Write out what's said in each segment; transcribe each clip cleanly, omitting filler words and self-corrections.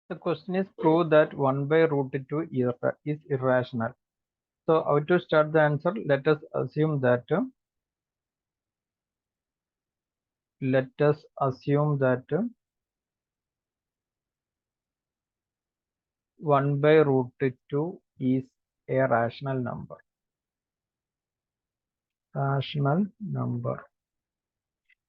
The question is prove that 1 by root 2 is irrational. So how to start the answer? Let us assume that 1 by root 2 is a rational number. Rational number.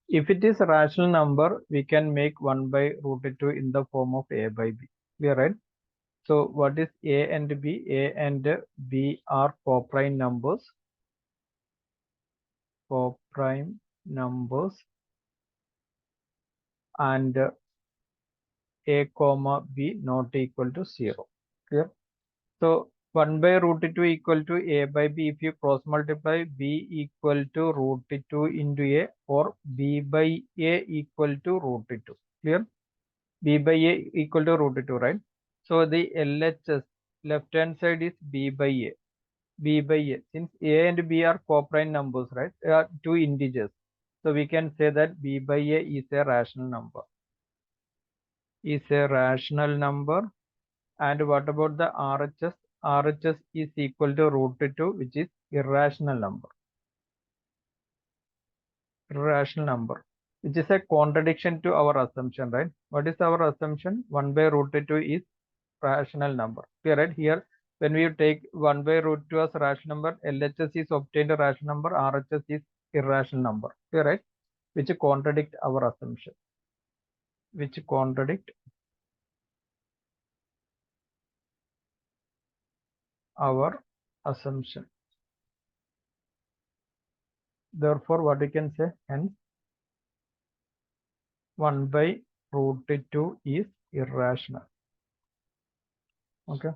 If it is a rational number, we can make 1 by root 2 in the form of a by b. We are right. So what is a and b? A and b are co-prime numbers. Co-prime numbers, and a comma b not equal to 0. Clear? So 1 by root 2 equal to a by b. If you cross multiply, b equal to root 2 into a, or b by a equal to root 2. Clear? B by a equal to root 2, right? So the LHS left hand side is b by a. B by a. Since a and b are co-prime numbers, right? They are two integers. So we can say that b by a is a rational number. Is a rational number. And what about the RHS? RHS is equal to root 2, which is irrational number. Irrational number, which is a contradiction to our assumption, right? What is our assumption? 1 by root 2 is rational number. Clear, right? Here, when we take 1 by root 2 as rational number, LHS is obtained a rational number, RHS is irrational number. Clear, right? Which contradict our assumption. Which contradict our assumption. Therefore, what we can say? Hence, 1 by root 2 is irrational. Okay.